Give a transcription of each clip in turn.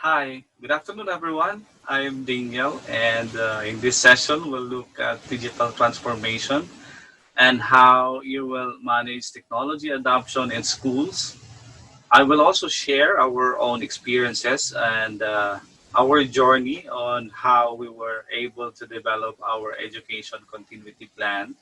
Hi, good afternoon, everyone. I'm Daniel, and in this session, we'll look at digital transformation and how you will manage technology adoption in schools. I will also share our own experiences and our journey on how we were able to develop our education continuity plan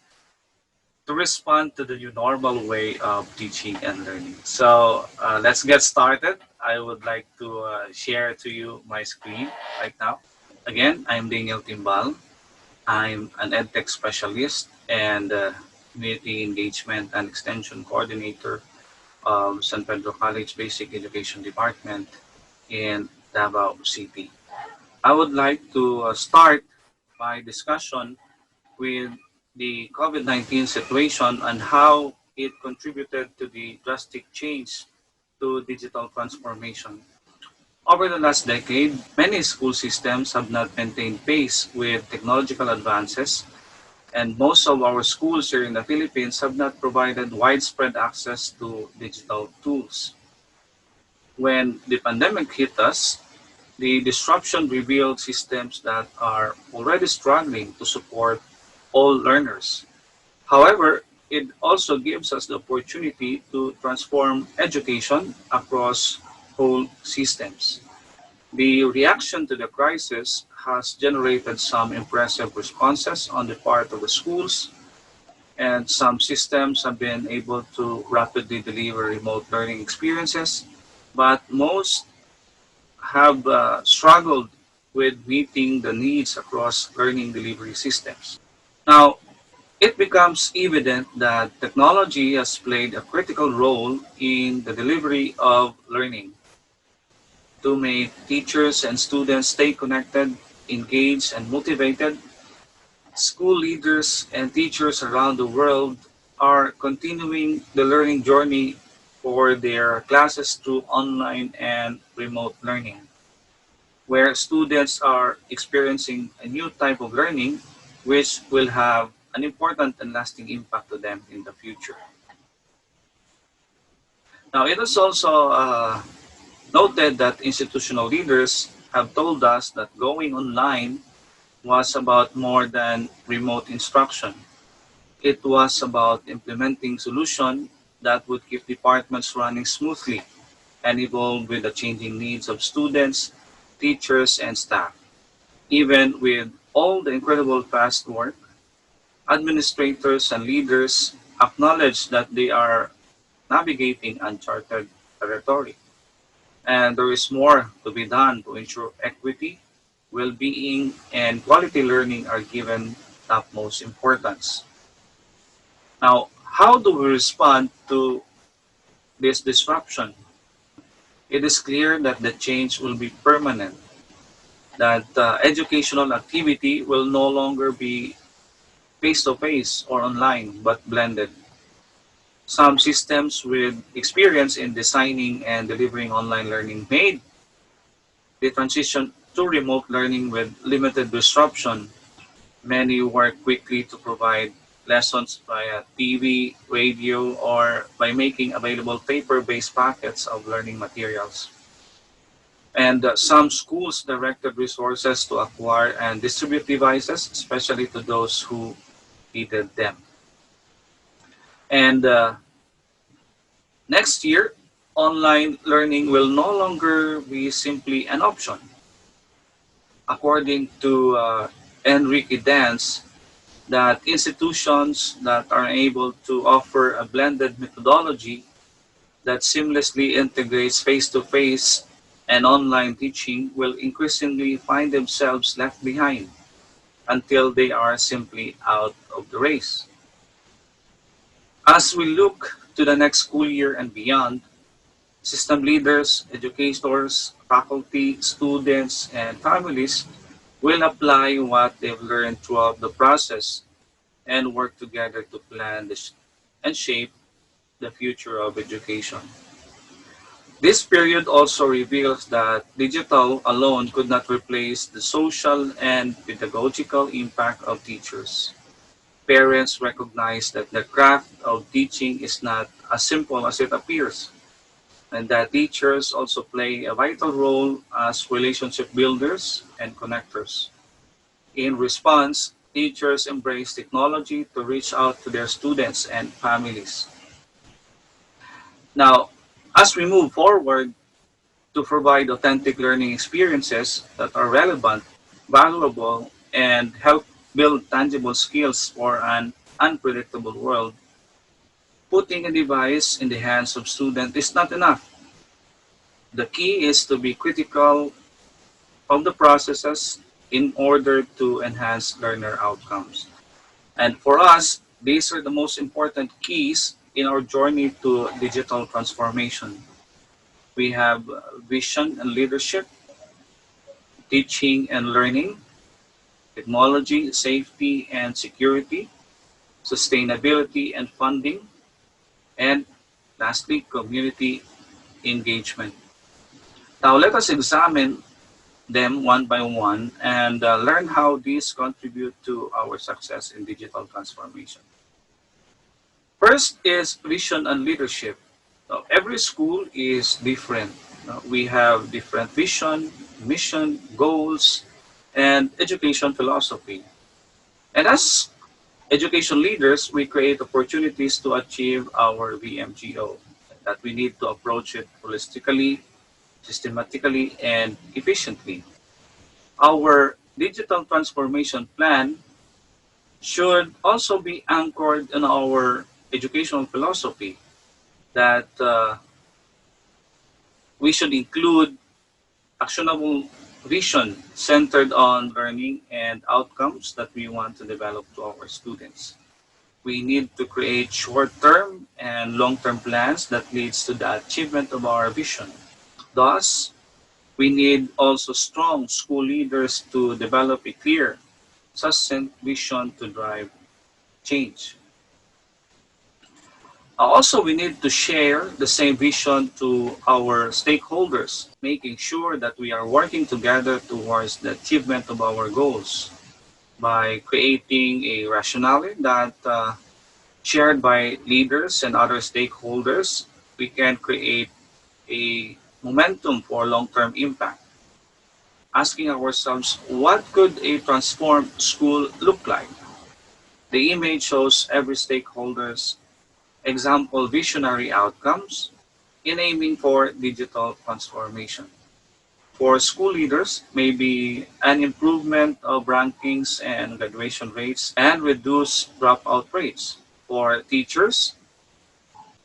to respond to the new normal way of teaching and learning. So let's get started. I would like to share to you my screen right now. Again, I'm Daniel Timbal. I'm an EdTech specialist and community engagement and extension coordinator of San Pedro College Basic Education Department in Davao City. I would like to start my discussion with the COVID-19 situation and how it contributed to the drastic change to digital transformation. Over the last decade, many school systems have not maintained pace with technological advances, and most of our schools here in the Philippines have not provided widespread access to digital tools. When the pandemic hit us, the disruption revealed systems that are already struggling to support all learners. However, it also gives us the opportunity to transform education across whole systems. The reaction to the crisis has generated some impressive responses on the part of the schools, and some systems have been able to rapidly deliver remote learning experiences, but most have struggled with meeting the needs across learning delivery systems. Now, it becomes evident that technology has played a critical role in the delivery of learning. To make teachers and students stay connected, engaged, and motivated, school leaders and teachers around the world are continuing the learning journey for their classes through online and remote learning, where students are experiencing a new type of learning which will have an important and lasting impact to them in the future. Now, it is also noted that institutional leaders have told us that going online was about more than remote instruction. It was about implementing solutions that would keep departments running smoothly and evolve with the changing needs of students, teachers, and staff. Even with all the incredible past work, administrators and leaders acknowledge that they are navigating uncharted territory, and there is more to be done to ensure equity, well-being, and quality learning are given topmost importance. Now, how do we respond to this disruption? It is clear that the change will be permanent, that educational activity will no longer be face-to-face or online, but blended. Some systems with experience in designing and delivering online learning made the transition to remote learning with limited disruption. Many work quickly to provide lessons via TV, radio, or by making available paper-based packets of learning materials. And some schools directed resources to acquire and distribute devices, especially to those who needed them. And next year, online learning will no longer be simply an option. According to Enrique Dance, that institutions that are able to offer a blended methodology that seamlessly integrates face-to-face and online teaching will increasingly find themselves left behind until they are simply out of the race. As we look to the next school year and beyond, system leaders, educators, faculty, students, and families will apply what they've learned throughout the process and work together to plan and shape the future of education. This period also reveals that digital alone could not replace the social and pedagogical impact of teachers. Parents recognize that the craft of teaching is not as simple as it appears. and that teachers also play a vital role as relationship builders and connectors. In response, teachers embrace technology to reach out to their students and families. Now, as we move forward to provide authentic learning experiences that are relevant, valuable, and help build tangible skills for an unpredictable world, putting a device in the hands of students is not enough. The key is to be critical of the processes in order to enhance learner outcomes. And for us, these are the most important keys in our journey to digital transformation. We have vision and leadership, teaching and learning, technology, safety and security, sustainability and funding, and lastly, community engagement. Now, let us examine them one by one and learn how these contribute to our success in digital transformation. First is vision and leadership. Now, every school is different. We have different vision, mission, goals, and education philosophy. And as education leaders, we create opportunities to achieve our VMGO, that we need to approach it holistically, systematically, and efficiently. Our digital transformation plan should also be anchored in our educational philosophy that we should include actionable vision centered on learning and outcomes that we want to develop to our students. We need to create short-term and long-term plans that leads to the achievement of our vision. Thus, we need also strong school leaders to develop a clear, succinct vision to drive change. Also, we need to share the same vision to our stakeholders, making sure that we are working together towards the achievement of our goals by creating a rationale that shared by leaders and other stakeholders. We can create a momentum for long-term impact, asking ourselves, what could a transformed school look like? The image shows every stakeholder's example visionary outcomes in aiming for digital transformation. For school leaders, maybe an improvement of rankings and graduation rates and reduce dropout rates. For teachers,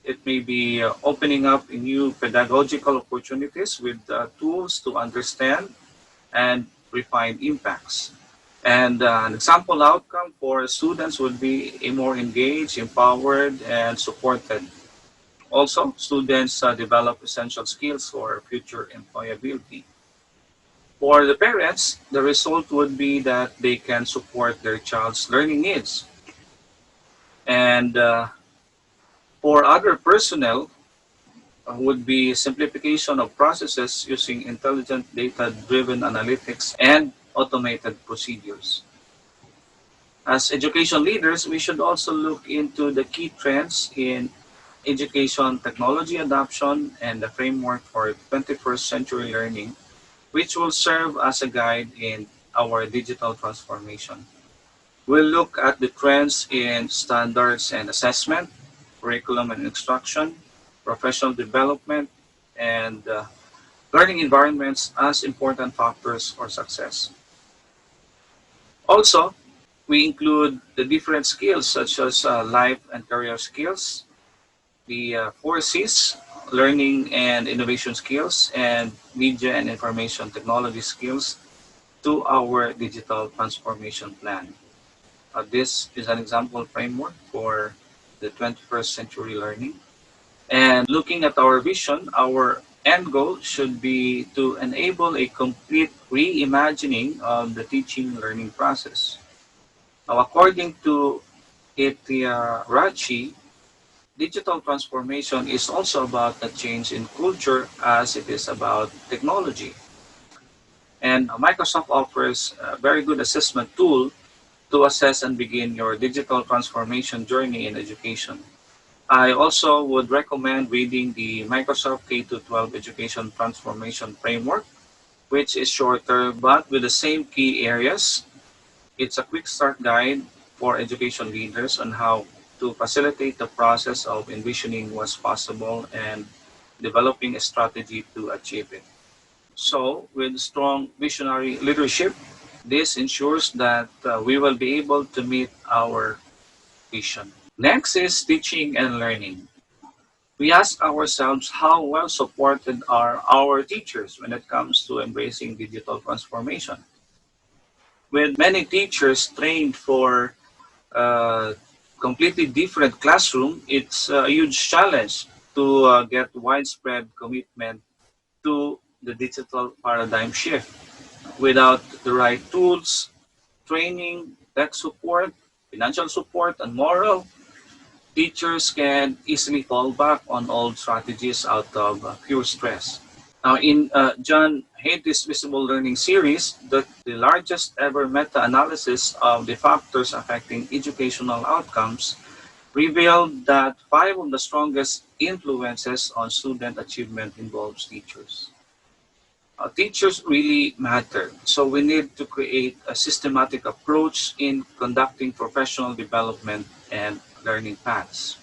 it may be opening up new pedagogical opportunities with tools to understand and refine impacts. And an example outcome for students would be a more engaged, empowered, and supported. Also, students develop essential skills for future employability. For the parents, the result would be that they can support their child's learning needs. And for other personnel, would be simplification of processes using intelligent data-driven analytics and automated procedures. As education leaders, we should also look into the key trends in education technology adoption and the framework for 21st century learning, which will serve as a guide in our digital transformation. We'll look at the trends in standards and assessment, curriculum and instruction, professional development, and learning environments as important factors for success. Also, we include the different skills such as life and career skills, the 4Cs, learning and innovation skills, and media and information technology skills to our digital transformation plan. This is an example framework for the 21st century learning. And looking at our vision, our end goal should be to enable a complete reimagining of the teaching learning process. Now, according to Rachi, digital transformation is also about a change in culture as it is about technology. And Microsoft offers a very good assessment tool to assess and begin your digital transformation journey in education. I also would recommend reading the Microsoft K-12 Education Transformation Framework, which is shorter but with the same key areas. It's a quick start guide for education leaders on how to facilitate the process of envisioning what's possible and developing a strategy to achieve it. So, with strong visionary leadership, this ensures that we will be able to meet our vision. Next is teaching and learning. We ask ourselves how well supported are our teachers when it comes to embracing digital transformation. With many teachers trained for a completely different classroom, it's a huge challenge to get widespread commitment to the digital paradigm shift. Without the right tools, training, tech support, financial support, and moral, teachers can easily fall back on old strategies out of pure stress. Now, in John Hattie's Visible Learning series, the largest ever meta-analysis of the factors affecting educational outcomes revealed that five of the strongest influences on student achievement involves teachers. Teachers really matter, so we need to create a systematic approach in conducting professional development and learning paths.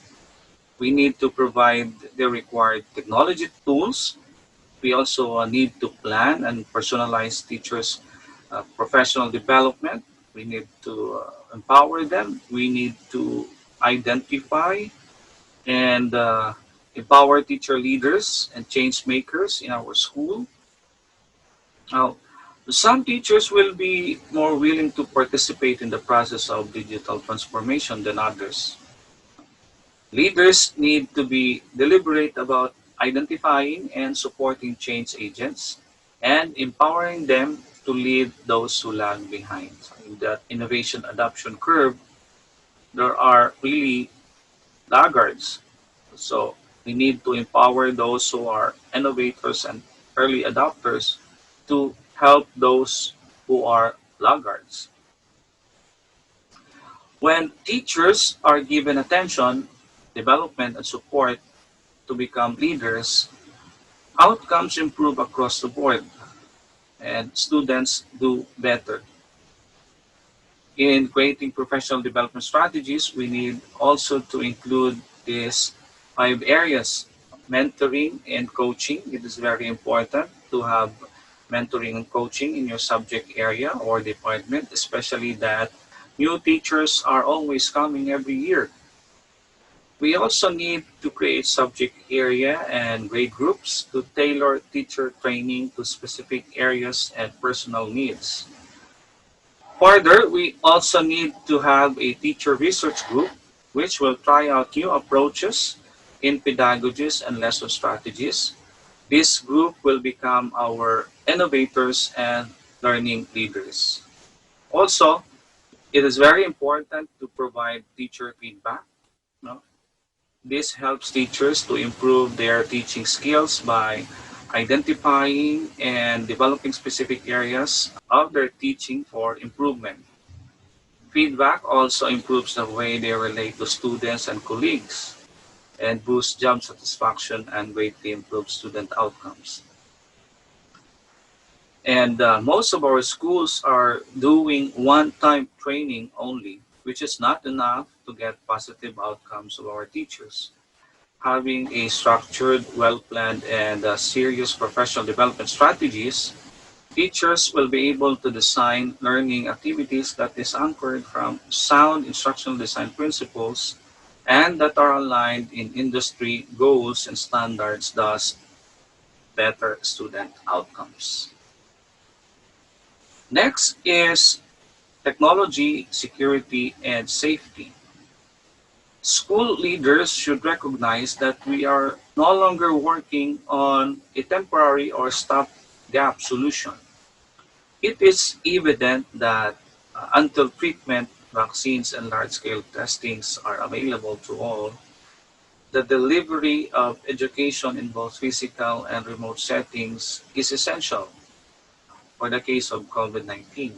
We need to provide the required technology tools. We also need to plan and personalize teachers' professional development. We need to empower them. We need to identify and empower teacher leaders and change makers in our school. Now, some teachers will be more willing to participate in the process of digital transformation than others. Leaders need to be deliberate about identifying and supporting change agents and empowering them to lead those who lag behind. So in that innovation adoption curve, there are really laggards. So we need to empower those who are innovators and early adopters to help those who are laggards. When teachers are given attention, development, and support to become leaders, outcomes improve across the board and students do better. In creating professional development strategies, we need also to include these five areas. Mentoring and coaching. It is very important to have mentoring and coaching in your subject area or department, especially that new teachers are always coming every year. We also need to create subject area and grade groups to tailor teacher training to specific areas and personal needs. Further, we also need to have a teacher research group which will try out new approaches in pedagogies and lesson strategies. This group will become our innovators and learning leaders. Also, it is very important to provide teacher feedback. No? This helps teachers to improve their teaching skills by identifying and developing specific areas of their teaching for improvement. Feedback also improves the way they relate to students and colleagues and boosts job satisfaction and greatly improves student outcomes. And most of our schools are doing one-time training only, which is not enough to get positive outcomes of our teachers. Having a structured, well-planned, and serious professional development strategies, teachers will be able to design learning activities that is anchored from sound instructional design principles and that are aligned in industry goals and standards, thus better student outcomes. Next is technology, security, and safety. School leaders should recognize that we are no longer working on a temporary or stopgap solution. It is evident that until treatment, vaccines, and large-scale testings are available to all, the delivery of education in both physical and remote settings is essential for the case of COVID-19,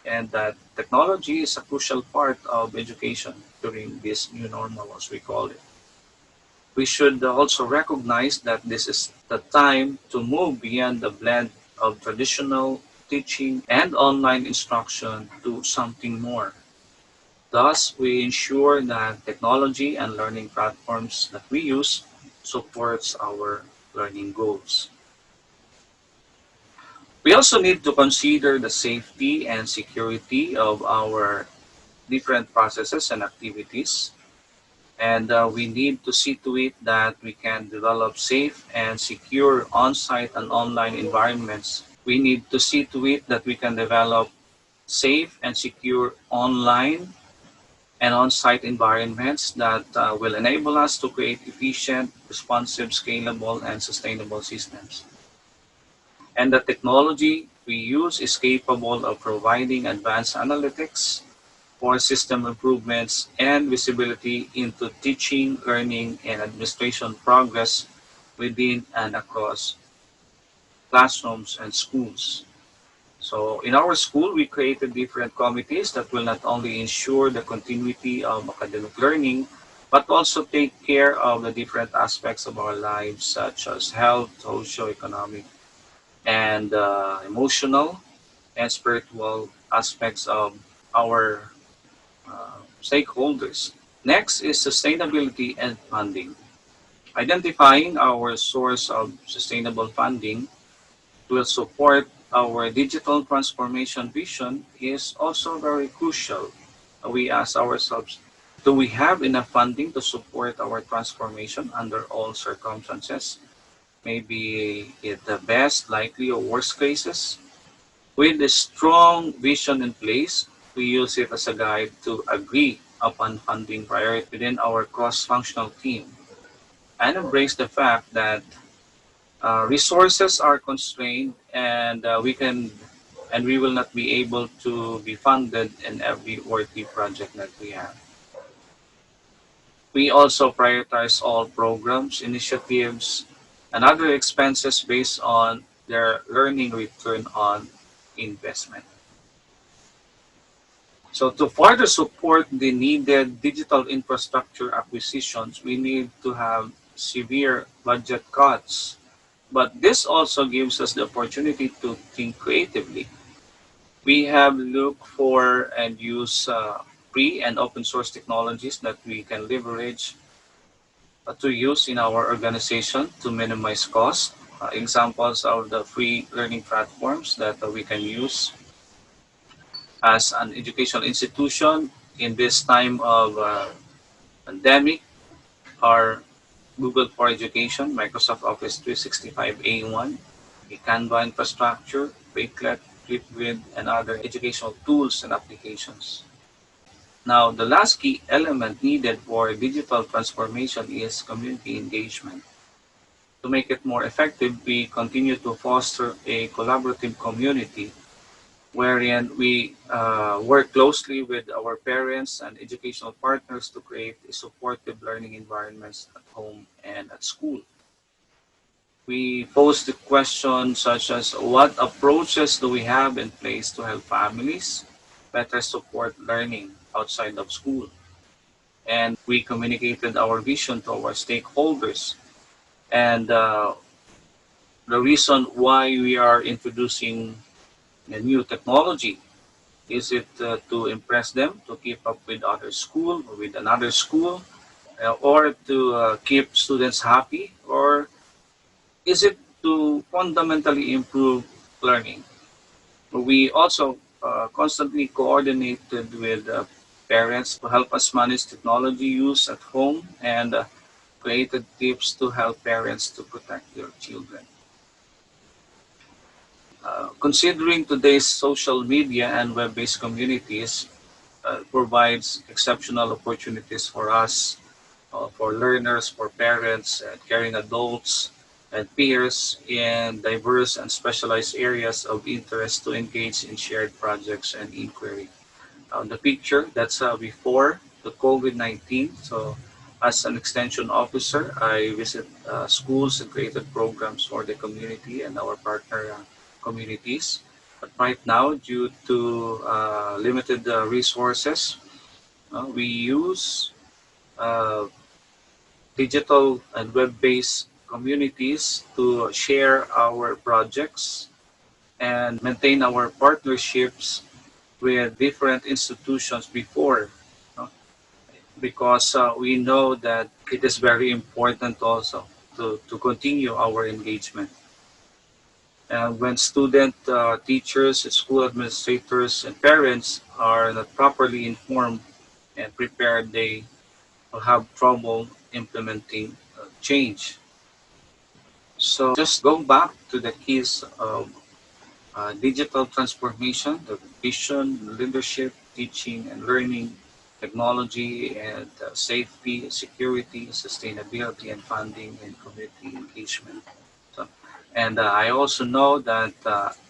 and that technology is a crucial part of education during this new normal, as we call it. We should also recognize that this is the time to move beyond the blend of traditional teaching and online instruction to something more. Thus, we ensure that technology and learning platforms that we use supports our learning goals. We also need to consider the safety and security of our different processes and activities. And we need to see to it that we can develop safe and secure on-site and online environments. We need to see to it that we can develop safe and secure online and on-site environments that will enable us to create efficient, responsive, scalable, and sustainable systems. And the technology we use is capable of providing advanced analytics for system improvements and visibility into teaching, learning, and administration progress within and across classrooms and schools. So in our school, we created different committees that will not only ensure the continuity of academic learning, but also take care of the different aspects of our lives, such as health, socio-economic, and emotional and spiritual aspects of our stakeholders. Next is sustainability and funding. Identifying our source of sustainable funding will support our digital transformation vision is also very crucial. We ask ourselves, do we have enough funding to support our transformation under all circumstances? Maybe in the best, likely, or worst cases. With a strong vision in place, we use it as a guide to agree upon funding priority within our cross-functional team and embrace the fact that resources are constrained and we will not be able to be funded in every worthy project that we have. We also prioritize all programs, initiatives, and other expenses based on their learning return on investment. So to further support the needed digital infrastructure acquisitions, we need to have severe budget cuts. But this also gives us the opportunity to think creatively. We have looked for and use free and open source technologies that we can leverage to use in our organization to minimize cost. Examples of the free learning platforms that we can use as an educational institution in this time of pandemic are Google for Education, Microsoft Office 365 A1, a Canva infrastructure, Wakelet, Flipgrid, and other educational tools and applications. Now, the last key element needed for digital transformation is community engagement. To make it more effective, we continue to foster a collaborative community wherein we work closely with our parents and educational partners to create a supportive learning environments at home and at school. We pose the question such as what approaches do we have in place to help families better support learning outside of school? And we communicated our vision to our stakeholders and the reason why we are introducing a new technology. Is it to impress them to keep up with other school or with another school or to keep students happy, or is it to fundamentally improve learning? We also constantly coordinated with parents to help us manage technology use at home and created tips to help parents to protect their children. Considering today's social media and web-based communities provides exceptional opportunities for us, for learners, for parents, and caring adults, and peers in diverse and specialized areas of interest to engage in shared projects and inquiry. The picture, that's before the COVID-19. So as an extension officer, I visit schools and created programs for the community and our partner communities. But right now, due to limited resources, we use uh, digital and web-based communities to share our projects and maintain our partnerships with different institutions before, no? Because we know that it is very important also to continue our engagement. And when student, teachers, school administrators, and parents are not properly informed and prepared, they will have trouble implementing change. So just go back to the keys of digital transformation, the vision, leadership, teaching and learning, technology and safety, security, sustainability and funding and community engagement. So, and I also know that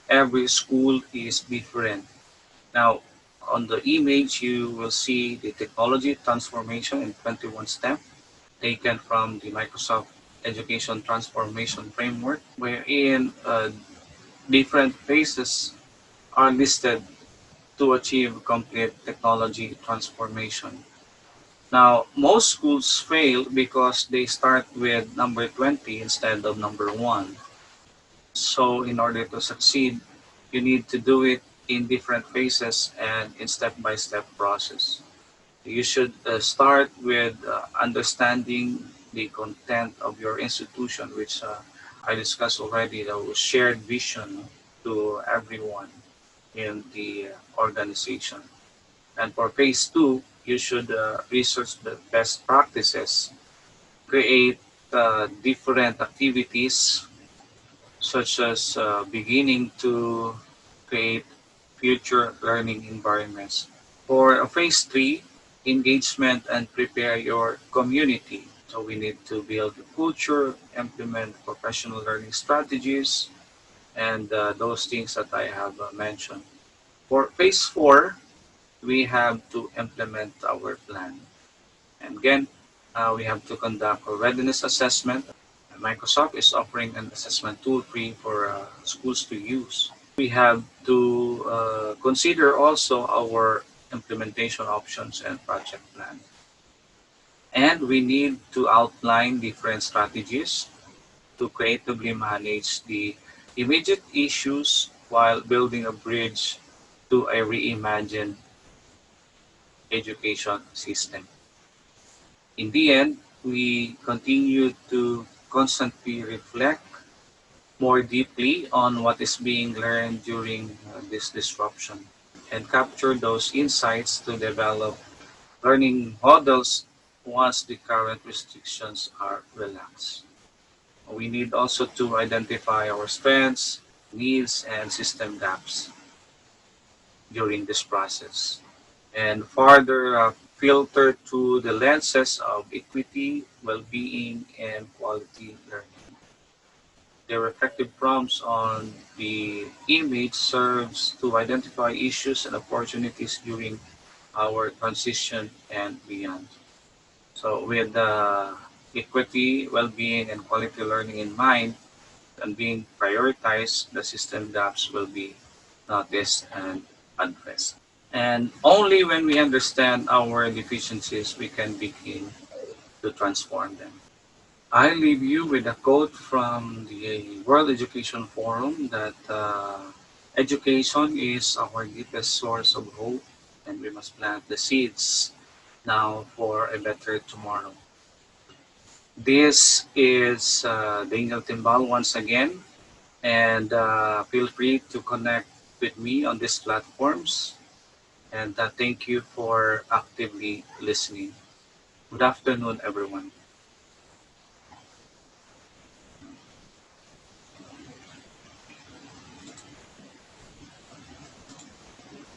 every school is different. Now, on the image, you will see the technology transformation in 21 steps taken from the Microsoft Education Transformation Framework, wherein different phases are listed to achieve complete technology transformation. Now, most schools fail because they start with number 20 instead of number 1. So, in order to succeed, you need to do it in different phases and in step-by-step process. You should start with understanding the content of your institution, which I discussed already, the shared vision to everyone in the organization. And for phase two, you should research the best practices, create different activities such as beginning to create future learning environments. For phase three, engagement and prepare your community. So we need to build a culture, implement professional learning strategies, and those things that I have mentioned. For phase four, we have to implement our plan. And again, we have to conduct a readiness assessment. Microsoft is offering an assessment tool free for schools to use. We have to consider also our implementation options and project plan. And we need to outline different strategies to creatively manage the immediate issues while building a bridge to a reimagined education system. In the end, we continue to constantly reflect more deeply on what is being learned during this disruption and capture those insights to develop learning models once the current restrictions are relaxed. We need also to identify our strengths, needs, and system gaps during this process and further filter through the lenses of equity, well-being, and quality learning. The reflective prompts on the image serves to identify issues and opportunities during our transition and beyond. So with equity, well-being, and quality learning in mind and being prioritized, the system gaps will be noticed and addressed. And only when we understand our deficiencies, we can begin to transform them. I leave you with a quote from the World Education Forum that education is our deepest source of hope, and we must plant the seeds now for a better tomorrow. This is Daniel Timbal once again, and feel free to connect with me on these platforms. And thank you for actively listening. Good afternoon, everyone.